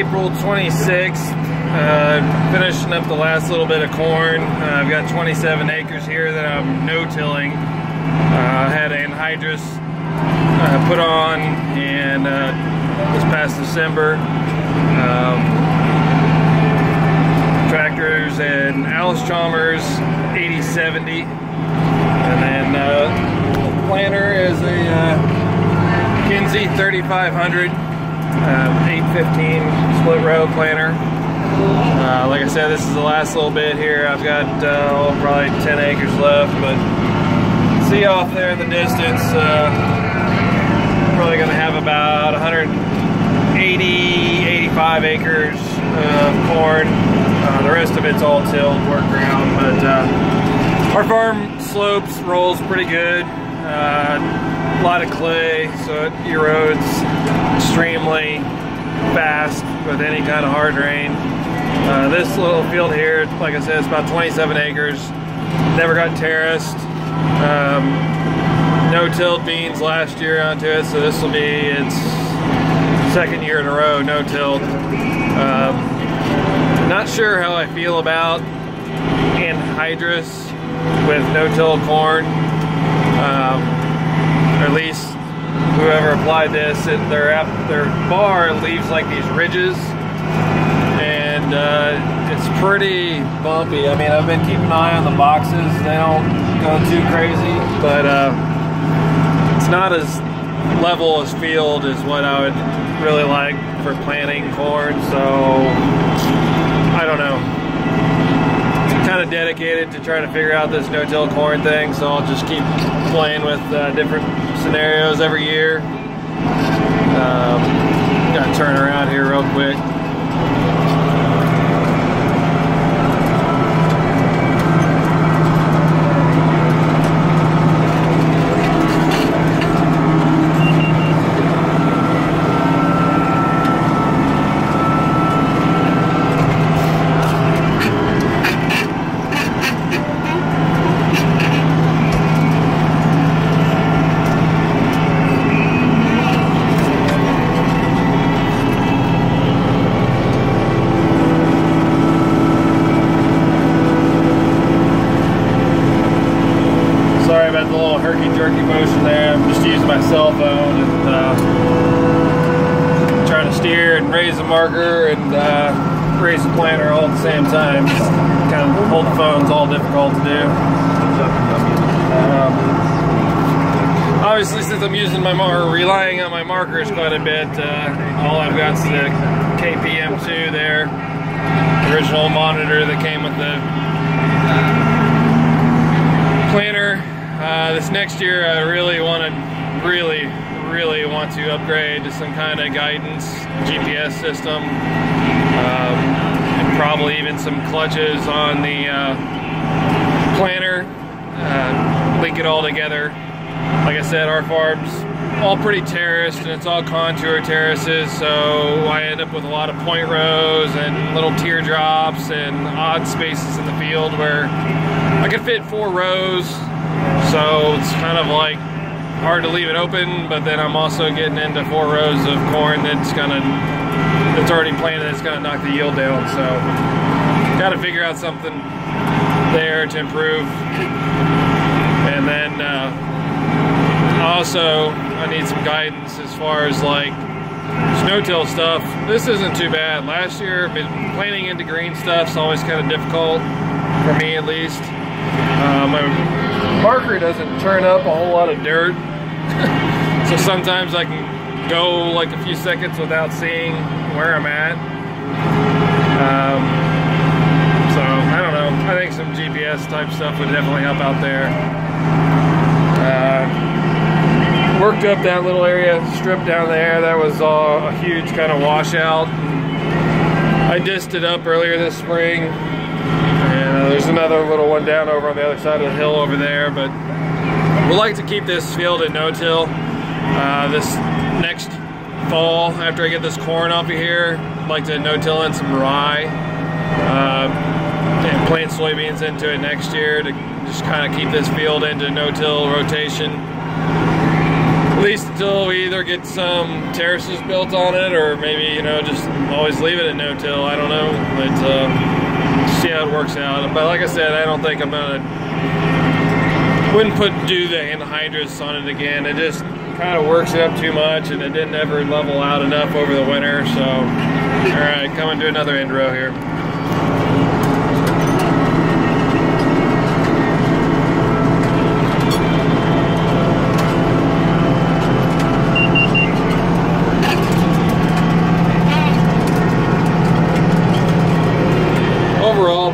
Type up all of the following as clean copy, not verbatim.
April 26th, finishing up the last little bit of corn. I've got 27 acres here that I'm no-tilling. I had anhydrous put on and this past December. Tractors and Allis Chalmers 8070, and then the planter is a Kinsey 3500 815 split row planter. Like I said, this is the last little bit here. I've got probably 10 acres left, but see off there in the distance, probably going to have about 180-85 acres of corn. The rest of it's all tilled, work ground, but our farm slopes, rolls pretty good. A lot of clay, so it erodes extremely fast with any kind of hard rain. This little field here, like I said, it's about 27 acres. Never got terraced. No-tilled beans last year onto it, so this will be its second year in a row no-tilled. Not sure how I feel about anhydrous with no-till corn, or at least whoever applied this. Their bar leaves like these ridges, and it's pretty bumpy. I mean, I've been keeping an eye on the boxes. They don't go too crazy, but it's not as level as field as what I would really like for planting corn, so I don't know. I'm kind of dedicated to trying to figure out this no-till corn thing, so I'll just keep playing with different scenarios every year. Gotta turn around here real quick. Herky-jerky motion there. I'm just using my cell phone and trying to steer and raise the marker and raise the planter all at the same time. Kind of hold the phone's all difficult to do. Obviously, since I'm using my relying on my markers quite a bit, all I've got is the KPM2 there, original monitor that came with the planter. This next year, I really want to upgrade to some kind of guidance GPS system, and probably even some clutches on the planter. Link it all together. Like I said, our farm's all pretty terraced, and it's all contour terraces, so I end up with a lot of point rows and little teardrops and odd spaces in the field where I could fit 4 rows. So it's kind of like hard to leave it open, but then I'm also getting into 4 rows of corn that's already planted, that's gonna knock the yield down. So got to figure out something there to improve. And then also I need some guidance as far as like no-till stuff. This isn't too bad. Last year, planting into green stuff's always kind of difficult for me, at least. My marker doesn't turn up a whole lot of dirt, so sometimes I can go like a few seconds without seeing where I'm at. So I don't know. I think some GPS type stuff would definitely help out there. Worked up that little area, strip down there. That was a huge kind of washout. I disced it up earlier this spring. And there's another little one down over on the other side of the hill over there, but we'd like to keep this field at no-till. This next fall, after I get this corn off of here, I'd like to no-till in some rye and plant soybeans into it next year to just kind of keep this field into no-till rotation. At least until we either either get some terraces built on it, or maybe, you know, just always leave it at no-till. I don't know, but see how it works out. But like I said, I don't think I'm wouldn't do the anhydrous on it again. It just kind of works it up too much, and it didn't ever level out enough over the winter. So, all right, coming to another end row here.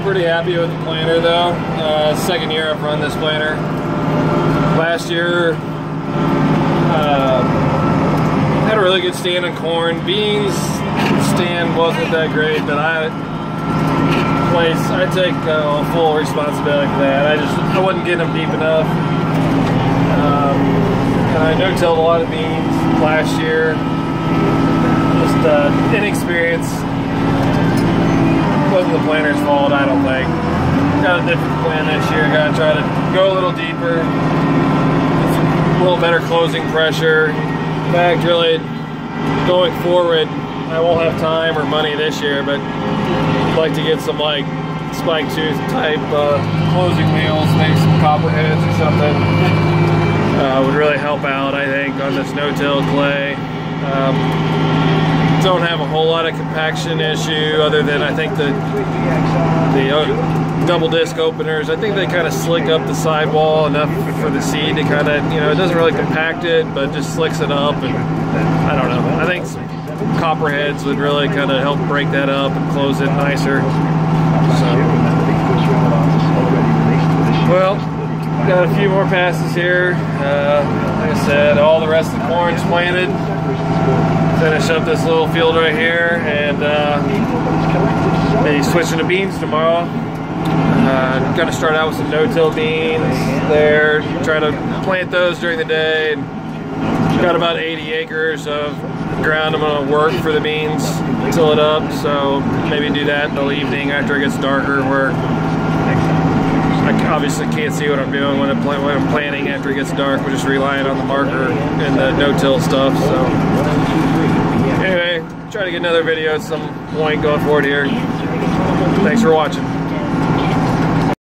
Pretty happy with the planter though. Second year I've run this planter. Last year had a really good stand on corn. Beans stand wasn't that great, but I take full responsibility for that. I wasn't getting them deep enough. And I no-tilled a lot of beans last year. Just inexperience. Wasn't the planter's fault, I don't think. Got a different plan this year. Got to try to go a little deeper, a little better closing pressure. In fact, really, going forward, I won't have time or money this year, but I'd like to get some like spike tooth type closing wheels, maybe some copperheads or something. Would really help out, I think, on this no-till clay. Don't have a whole lot of compaction issue, other than I think the double disc openers, I think they kind of slick up the sidewall enough for the seed to kind of, you know, it doesn't really compact it, but just slicks it up, and I don't know. I think some copperheads would really kind of help break that up and close it nicer. So, well, got a few more passes here. Like I said, all the rest of the corn's planted. Finish up this little field right here, and maybe switching to beans tomorrow. Gonna start out with some no-till beans there, try to plant those during the day. Got about 80 acres of ground I'm gonna work for the beans, till it up, so maybe do that until evening after it gets darker, where I obviously can't see what I'm doing when I'm planting after it gets dark. We're just relying on the marker and the no-till stuff. So anyway, try to get another video at some point going forward here. Thanks for watching.